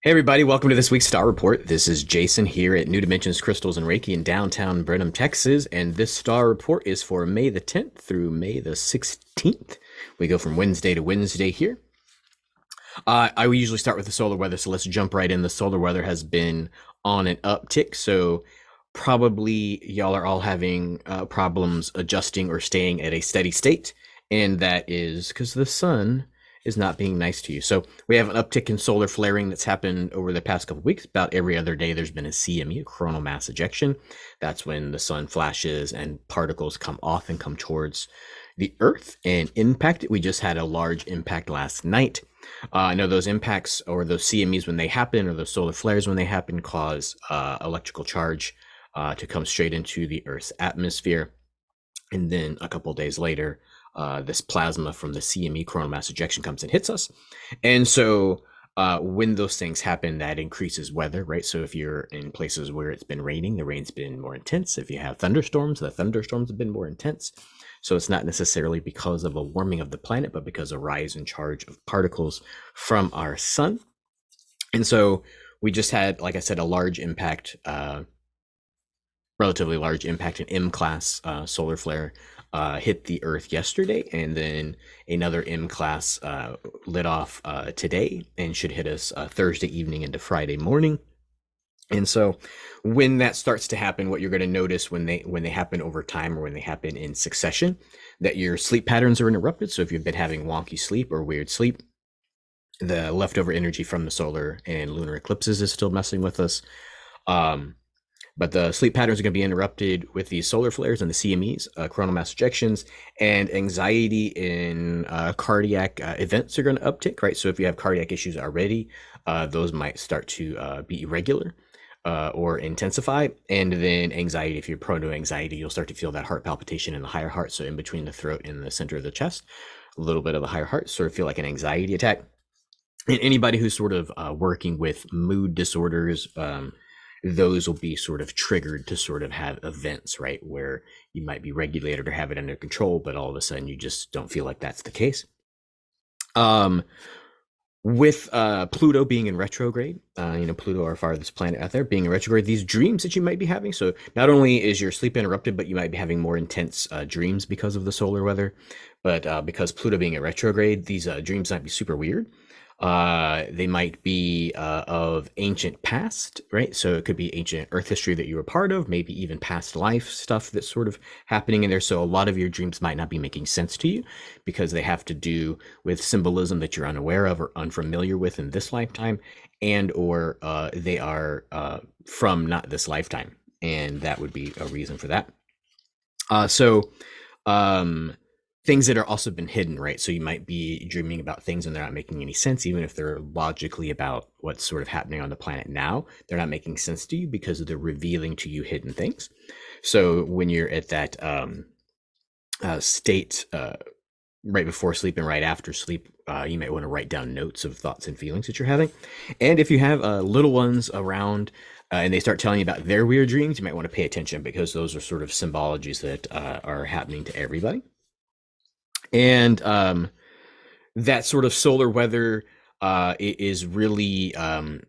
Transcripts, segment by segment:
Hey everybody, welcome to this week's Star Report. This is Jason here at New Dimensions Crystals and Reiki in downtown Brenham, Texas, and this Star Report is for May the 10th through May the 16th. We go from Wednesday to Wednesday here. I will usually start with the solar weather, so let's jump right in. The solar weather has been on an uptick, so probably y'all are all having problems adjusting or staying at a steady state, and that is because the sun is not being nice to you. So we have an uptick in solar flaring that's happened over the past couple of weeks. About every other day, there's been a CME, a coronal mass ejection. That's when the sun flashes and particles come off and come towards the Earth and impact it. We just had a large impact last night. I know those impacts or those CMEs when they happen or those solar flares when they happen cause electrical charge to come straight into the Earth's atmosphere. And then a couple days later, this plasma from the CME coronal mass ejection comes and hits us. And so when those things happen, that increases weather, right? So if you're in places where it's been raining, the rain's been more intense. If you have thunderstorms, the thunderstorms have been more intense. So it's not necessarily because of a warming of the planet, but because of a rise in charge of particles from our sun. And so we just had, like I said, a large impact, relatively large impact, an M class solar flare hit the Earth yesterday, and then another M class lit off today and should hit us Thursday evening into Friday morning. And so when that starts to happen, what you're going to notice when they happen over time or when they happen in succession, that your sleep patterns are interrupted. So if you've been having wonky sleep or weird sleep, the leftover energy from the solar and lunar eclipses is still messing with us. But the sleep patterns are going to be interrupted with these solar flares and the CMEs, coronal mass ejections, and anxiety in cardiac events are going to uptick, right? So if you have cardiac issues already, those might start to be irregular or intensify. And then anxiety, if you're prone to anxiety, you'll start to feel that heart palpitation in the higher heart. So in between the throat and the center of the chest, a little bit of the higher heart, sort of feel like an anxiety attack. And anybody who's sort of working with mood disorders, those will be sort of triggered to sort of have events, right, where you might be regulated or have it under control, but all of a sudden you just don't feel like that's the case. With Pluto being in retrograde, Pluto, our farthest planet out there, being in retrograde, these dreams that you might be having. So not only is your sleep interrupted, but you might be having more intense dreams because of the solar weather. But because Pluto being in retrograde, these dreams might be super weird. They might be of ancient past, right? So it could be ancient Earth history that you were part of, maybe even past life stuff that's sort of happening in there. So a lot of your dreams might not be making sense to you because they have to do with symbolism that you're unaware of or unfamiliar with in this lifetime, and or they are from not this lifetime, and that would be a reason for that. So things that are also been hidden, right? So you might be dreaming about things and they're not making any sense, even if they're logically about what's sort of happening on the planet now. They're not making sense to you because they're revealing to you hidden things. So when you're at that state right before sleep and right after sleep, you might want to write down notes of thoughts and feelings that you're having. And if you have little ones around and they start telling you about their weird dreams, you might want to pay attention because those are sort of symbologies that are happening to everybody. And that sort of solar weather is really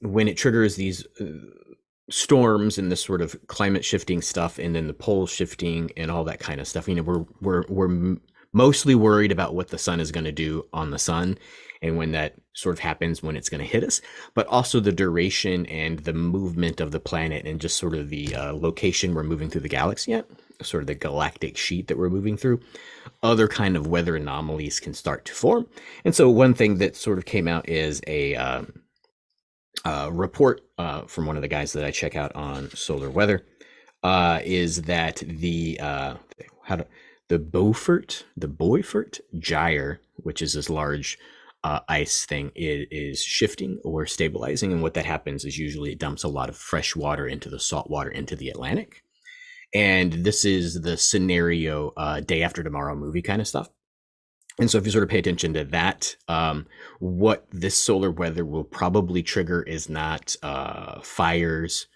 when it triggers these storms and this sort of climate shifting stuff, and then the pole shifting and all that kind of stuff. We're mostly worried about what the sun is going to do on the sun, and when that sort of happens, when it's going to hit us, but also the duration and the movement of the planet and just sort of the location we're moving through the galaxy at, sort of the galactic sheet that we're moving through. Other kind of weather anomalies can start to form. And so one thing that sort of came out is a report from one of the guys that I check out on solar weather, is that the Beaufort Gyre, which is this large ice thing, is shifting or stabilizing. And what that happens is usually it dumps a lot of fresh water into the salt water into the Atlantic. And this is the scenario Day After Tomorrow movie kind of stuff. And so if you sort of pay attention to that, what this solar weather will probably trigger is not fires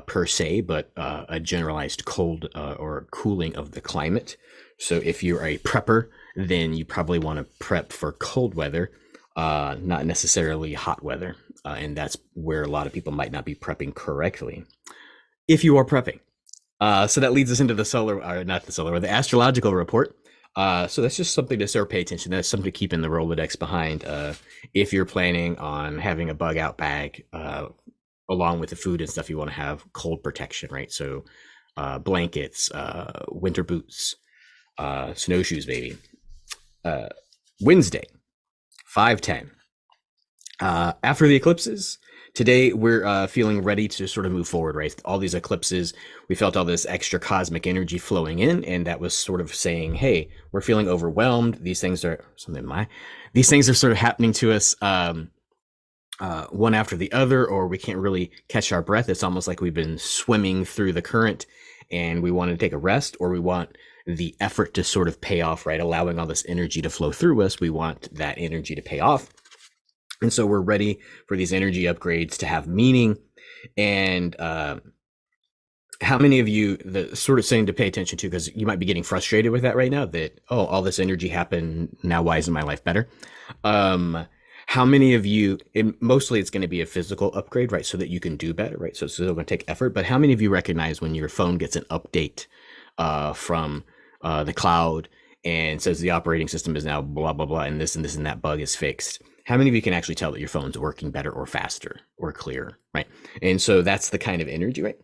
per se, but a generalized cold or cooling of the climate. So if you're a prepper, then you probably want to prep for cold weather. not necessarily hot weather. And that's where a lot of people might not be prepping correctly if you are prepping. So that leads us into the solar, or not the solar, the astrological report. So that's just something to sort of pay attention. That's something to keep in the Rolodex behind if you're planning on having a bug out bag along with the food and stuff. You want to have cold protection, right? So blankets, winter boots, snowshoes, baby. Wednesday, 5:10. After the eclipses, today we're feeling ready to sort of move forward, right? All these eclipses, we felt all this extra cosmic energy flowing in, and that was sort of saying, hey, we're feeling overwhelmed. These things are these things are sort of happening to us one after the other, or we can't really catch our breath. It's almost like we've been swimming through the current and we want to take a rest, or we want the effort to sort of pay off, right? Allowing all this energy to flow through us. We want that energy to pay off. And so we're ready for these energy upgrades to have meaning. And how many of you, the sort of saying to pay attention to, because you might be getting frustrated with that right now, that, oh, all this energy happened. Now, why isn't my life better? How many of you, mostly it's going to be a physical upgrade, right? So that you can do better, right? So it's still going to take effort. But how many of you recognize when your phone gets an update from the cloud and says the operating system is now blah, blah, blah, and this and this and that bug is fixed? How many of you can actually tell that your phone's working better or faster or clearer, right? And so that's the kind of energy, right?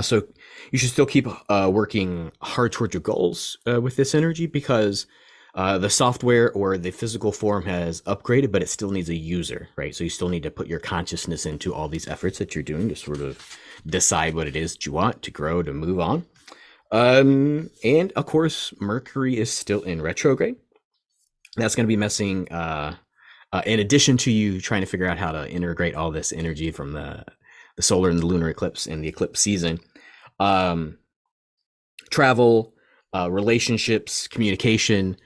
So you should still keep working hard towards your goals with this energy, because the software or the physical form has upgraded, but it still needs a user, right? So you still need to put your consciousness into all these efforts that you're doing to sort of decide what it is that you want to grow, to move on. And of course, Mercury is still in retrograde. That's going to be messing, in addition to you trying to figure out how to integrate all this energy from the solar and the lunar eclipse and the eclipse season, travel, relationships, communication,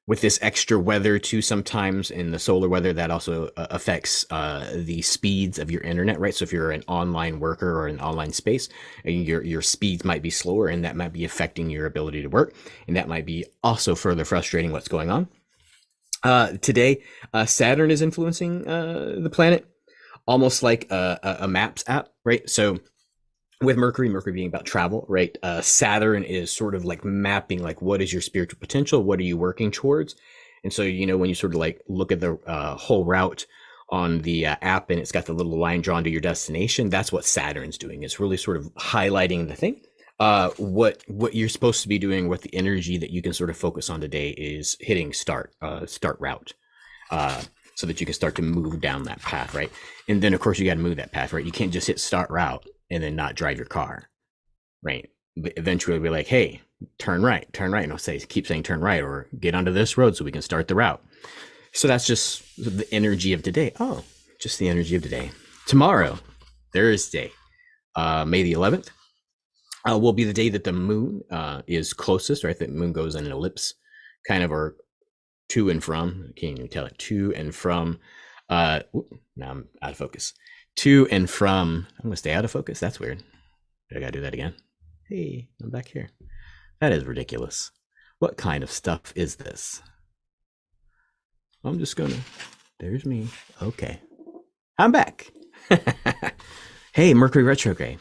with this extra weather too, sometimes in the solar weather, that also affects the speeds of your internet, right? So if you're an online worker or an online space, your speeds might be slower, and that might be affecting your ability to work, and that might be also further frustrating what's going on. Today, Saturn is influencing the planet, almost like a maps app, right? So with Mercury being about travel, right? Saturn is sort of like mapping, like, what is your spiritual potential? What are you working towards? And so, when you sort of like look at the whole route on the app, and it's got the little line drawn to your destination, that's what Saturn's doing. It's really sort of highlighting the thing. What you're supposed to be doing with the energy that you can sort of focus on today is hitting start route. So that you can start to move down that path, right? And then, of course, you got to move that path, right? You can't just hit start route and then not drive your car, right? But eventually, be like, hey, turn right, and I'll keep saying turn right, or get onto this road so we can start the route. So that's just the energy of today. Oh, just the energy of today. Tomorrow, Thursday, May the 11th, will be the day that the moon is closest, right? The moon goes in an ellipse, kind of, or to and from, I can't even tell it, to and from, now I'm out of focus. To and from, I'm gonna stay out of focus. That's weird. I gotta do that again. Hey, I'm back here. That is ridiculous. What kind of stuff is this? I'm just gonna, there's me. Okay. I'm back. Hey, Mercury Retrograde.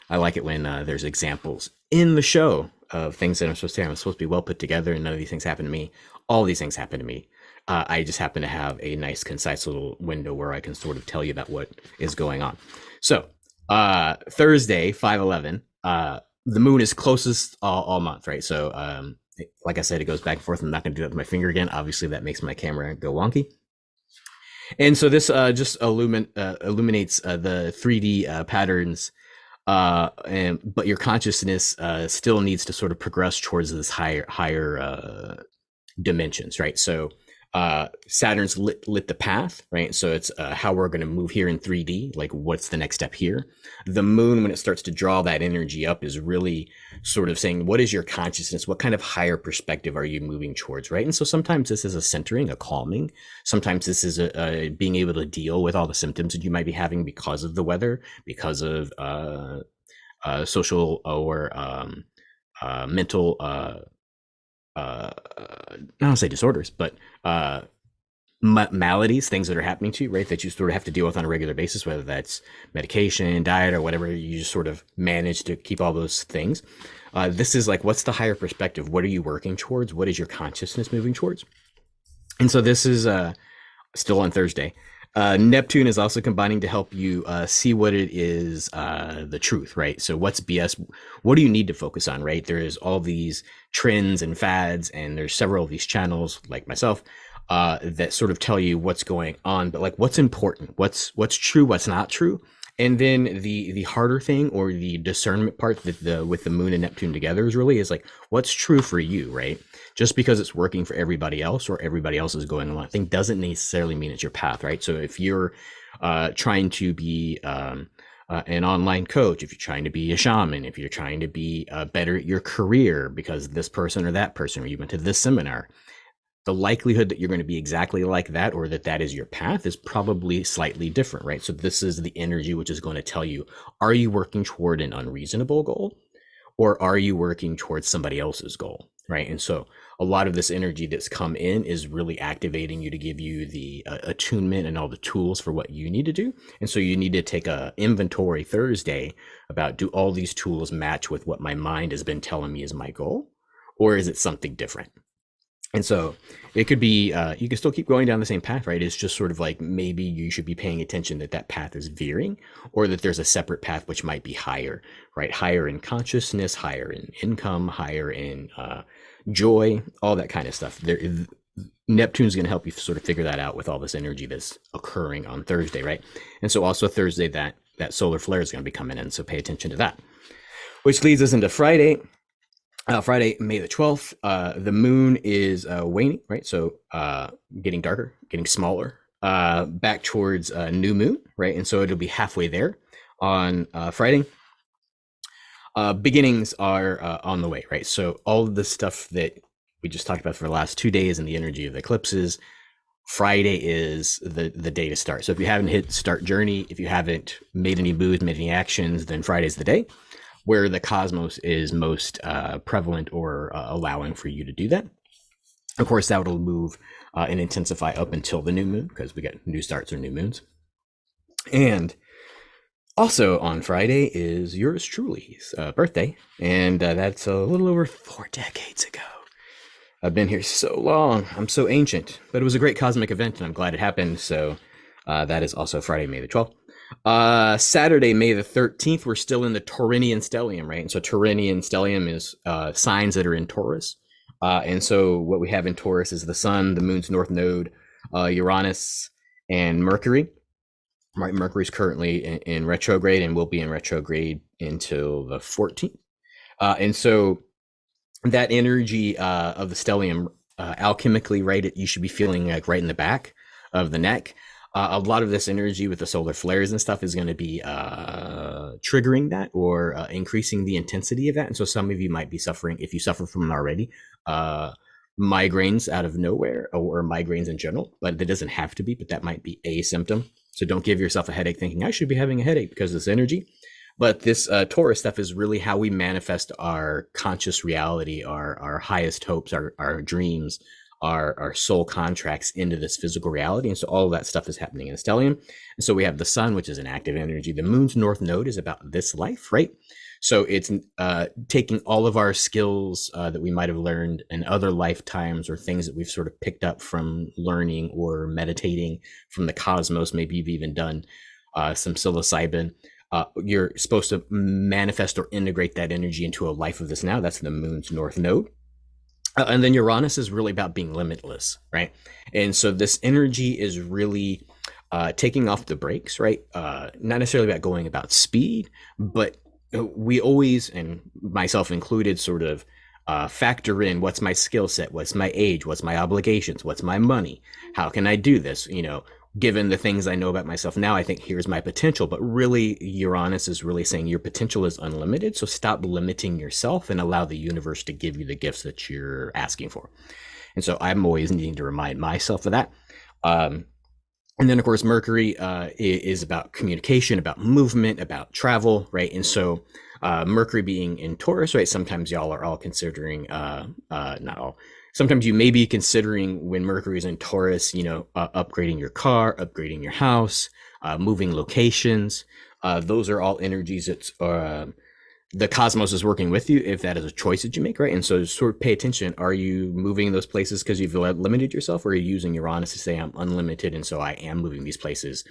I like it when there's examples in the show of things that I'm supposed to have. I'm supposed to be well put together, and none of these things happen to me. All these things happen to me. I just happen to have a nice, concise little window where I can sort of tell you about what is going on. So Thursday, 5/11, the moon is closest all month, right? So like I said, it goes back and forth. I'm not going to do that with my finger again. Obviously, that makes my camera go wonky. And so this just illuminates the 3D patterns. But your consciousness still needs to sort of progress towards this higher dimensions, right? So Saturn's lit the path, right? So it's how we're going to move here in 3D, like what's the next step here. The moon, when it starts to draw that energy up, is really sort of saying, what is your consciousness? What kind of higher perspective are you moving towards, right? And so sometimes this is a centering, a calming. Sometimes this is a being able to deal with all the symptoms that you might be having because of the weather, because of social or mental I don't say disorders, but maladies, things that are happening to you, right, that you sort of have to deal with on a regular basis, whether that's medication, diet, or whatever, you just sort of manage to keep all those things. This is like, what's the higher perspective? What are you working towards? What is your consciousness moving towards? And so this is still on Thursday. Neptune is also combining to help you see what it is, the truth, right? So what's BS? What do you need to focus on, right? There is all these trends and fads, and there's several of these channels, like myself, that sort of tell you what's going on, but like what's important, what's true, what's not true. And then the harder thing, or the discernment part, that the with the moon and Neptune together is like, what's true for you, right? Just because it's working for everybody else, or everybody else is going along, I think doesn't necessarily mean it's your path, right? So if you're trying to be an online coach, if you're trying to be a shaman, if you're trying to be better at your career because this person or that person, or you went to this seminar, the likelihood that you're going to be exactly like that, or that is your path, is probably slightly different, right? So this is the energy which is going to tell you, are you working toward an unreasonable goal, or are you working towards somebody else's goal, right? And so a lot of this energy that's come in is really activating you to give you the attunement and all the tools for what you need to do. And so you need to take a inventory Thursday about, do all these tools match with what my mind has been telling me is my goal, or is it something different? And so it could be, you can still keep going down the same path, right? It's just sort of like, maybe you should be paying attention that path is veering, or that there's a separate path which might be higher, right? Higher in consciousness, higher in income, higher in joy, all that kind of stuff. Neptune's going to help you sort of figure that out with all this energy that's occurring on Thursday, right? And so also Thursday, that solar flare is going to be coming in, so pay attention to that. Which leads us into Friday. Friday, May the 12th, the moon is waning, right? So getting darker, getting smaller, back towards new moon, right? And so it'll be halfway there on Friday. Beginnings are on the way, right? So all of the stuff that we just talked about for the last 2 days and the energy of the eclipses, Friday is the day to start. So if you haven't hit start journey, if you haven't made any moves, made any actions, then Friday's the day where the cosmos is most prevalent, or allowing for you to do that. Of course, that will move and intensify up until the new moon, because we got new starts or new moons. And also on Friday is yours truly's birthday, and that's a little over 4 decades ago. I've been here so long. I'm so ancient, but it was a great cosmic event, and I'm glad it happened. So that is also Friday, May the 12th. Saturday, May the 13th, we're still in the Taurinian stellium, right? And so Taurinian stellium is signs that are in Taurus. And so what we have in Taurus is the sun, the moon's north node, Uranus, and Mercury. Right, Mercury's currently in retrograde, and will be in retrograde until the 14th. And so that energy of the stellium, alchemically, right, you should be feeling like right in the back of the neck. A lot of this energy with the solar flares and stuff is going to be triggering that, or increasing the intensity of that. And so some of you might be suffering, if you suffer from it already, migraines out of nowhere, or migraines in general, but that doesn't have to be, but that might be a symptom. So don't give yourself a headache thinking, I should be having a headache because of this energy. But this Taurus stuff is really how we manifest our conscious reality, our highest hopes, our dreams, our soul contracts into this physical reality. And so all of that stuff is happening in the stellium. And so we have the sun, which is an active energy. The moon's north node is about this life, right? So it's taking all of our skills that we might have learned in other lifetimes, or things that we've sort of picked up from learning or meditating from the cosmos. Maybe you've even done some psilocybin. You're supposed to manifest or integrate that energy into a life of this now. That's the moon's north node. And then Uranus is really about being limitless, right? And so this energy is really taking off the brakes, right? Not necessarily about going about speed, but we always, and myself included, sort of factor in, what's my skill set, what's my age, what's my obligations, what's my money, how can I do this? Given the things I know about myself now, I think here's my potential. But really, Uranus is really saying your potential is unlimited. So stop limiting yourself and allow the universe to give you the gifts that you're asking for. And so I'm always needing to remind myself of that. And then, of course, Mercury is about communication, about movement, about travel, right? And so Mercury being in Taurus, right? Sometimes y'all are all considering, not all, sometimes you may be considering, when Mercury is in Taurus, upgrading your car, upgrading your house, moving locations. Those are all energies that the cosmos is working with you, if that is a choice that you make, right? And so sort of pay attention. Are you moving those places because you've limited yourself, or are you using Uranus to say, I'm unlimited, and so I am moving these places,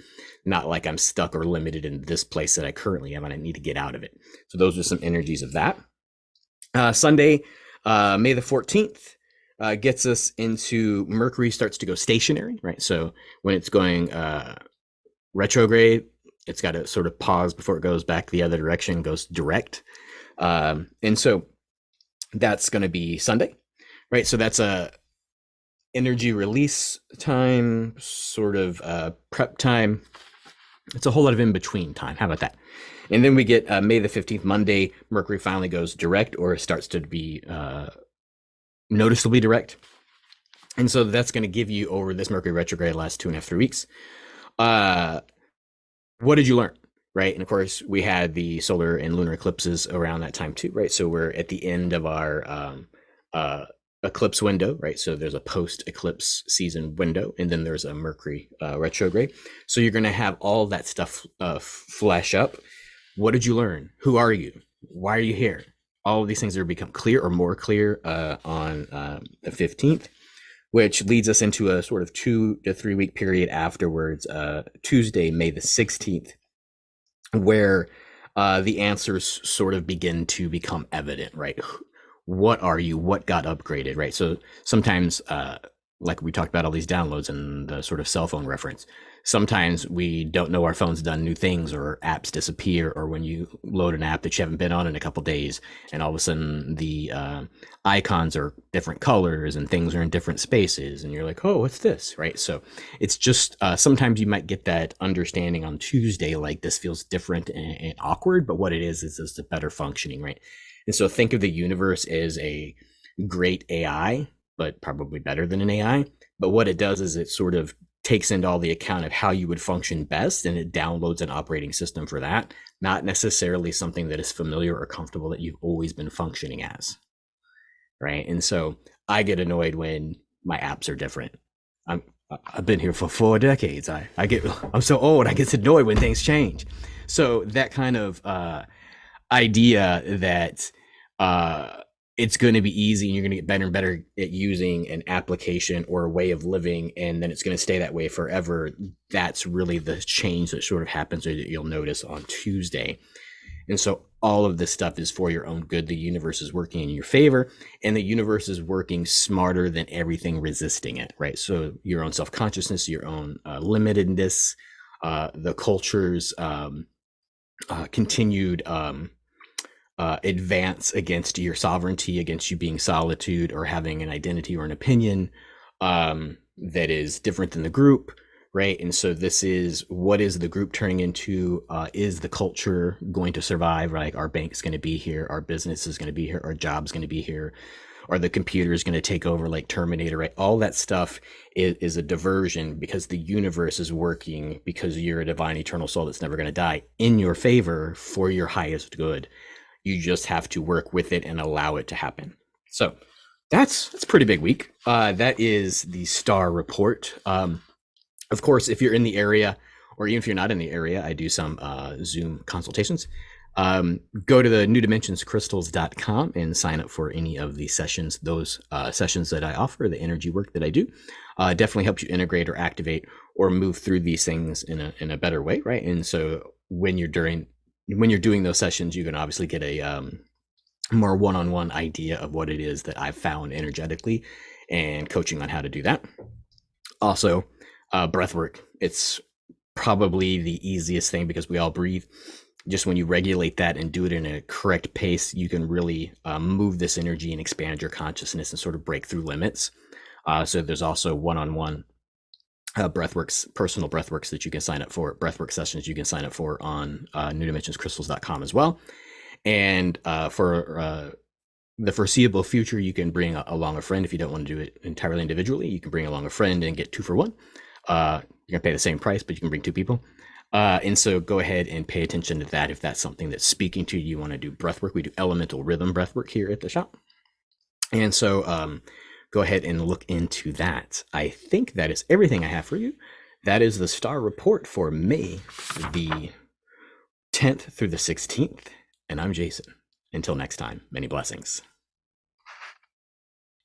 not like I'm stuck or limited in this place that I currently am and I need to get out of it. So those are some energies of that. Sunday, May the 14th, gets us into Mercury starts to go stationary, right? So when it's going retrograde, it's got to sort of pause before it goes back the other direction, goes direct. And so that's going to be Sunday, right? So that's a energy release time, sort of prep time. It's a whole lot of in-between time. How about that? And then we get May the 15th, Monday, Mercury finally goes direct, or starts to be noticeably direct. And so that's going to give you, over this Mercury retrograde last 2.5, 3 weeks, what did you learn, right? And of course, we had the solar and lunar eclipses around that time too, right? So we're at the end of our eclipse window, right? So there's a post-eclipse season window, and then there's a Mercury retrograde. So you're going to have all that stuff flash up. What did you learn? Who are you? Why are you here? All of these things are become clear or more clear on the 15th, which leads us into a sort of 2 to 3 week period afterwards, Tuesday, May the 16th, where the answers sort of begin to become evident, right? What are you? What got upgraded, right? So sometimes, like we talked about all these downloads and the sort of cell phone reference, sometimes we don't know our phone's done new things, or apps disappear, or when you load an app that you haven't been on in a couple days, and all of a sudden the icons are different colors and things are in different spaces, and you're like, oh, what's this, right? So it's just sometimes you might get that understanding on Tuesday, like this feels different and awkward, but what it is just a better functioning, right? And so think of the universe as a great AI, but probably better than an AI. But what it does is it sort of takes into all the account of how you would function best, and it downloads an operating system for that, not necessarily something that is familiar or comfortable that you've always been functioning as, right? And so I get annoyed when my apps are different. I've been here for 4 decades. I'm so old, I get annoyed when things change. So that kind of idea that it's going to be easy and you're going to get better and better at using an application or a way of living, and then it's going to stay that way forever. That's really the change that sort of happens, or that you'll notice on Tuesday. And so all of this stuff is for your own good. The universe is working in your favor, and the universe is working smarter than everything resisting it, right? So your own self-consciousness, your own limitedness, the culture's continued advance against your sovereignty, against you being solitude or having an identity or an opinion that is different than the group, right? And so this is, what is the group turning into? Is the culture going to survive? Like, our bank's going to be here, our business is going to be here, our job's going to be here, or the computer is going to take over like Terminator, right? All that stuff is a diversion, because the universe is working, because you're a divine eternal soul that's never going to die, in your favor for your highest good. You just have to work with it and allow it to happen. So that's a pretty big week. That is the star report. Of course, if you're in the area, or even if you're not in the area, I do some Zoom consultations. Go to the newdimensionscrystals.com and sign up for any of the sessions. Those sessions that I offer, the energy work that I do, definitely helps you integrate or activate or move through these things in a better way, right? And so when you're doing those sessions, you can obviously get a more one-on-one idea of what it is that I've found energetically, and coaching on how to do that. Also, breath work. It's probably the easiest thing, because we all breathe. Just when you regulate that and do it in a correct pace, you can really move this energy and expand your consciousness and sort of break through limits. So there's also one-on-one breathworks, personal breathworks that you can sign up for, breathwork sessions you can sign up for on newdimensionscrystals.com as well. And for the foreseeable future, you can bring along a friend. If you don't want to do it entirely individually, you can bring along a friend and get 2 for 1. You're gonna pay the same price, but you can bring 2 people. And so go ahead and pay attention to that if that's something that's speaking to you. You want to do breathwork. We do elemental rhythm breathwork here at the shop. And so go ahead and look into that. I think that is everything I have for you. That is the star report for May the 10th through the 16th. And I'm Jason. Until next time, many blessings.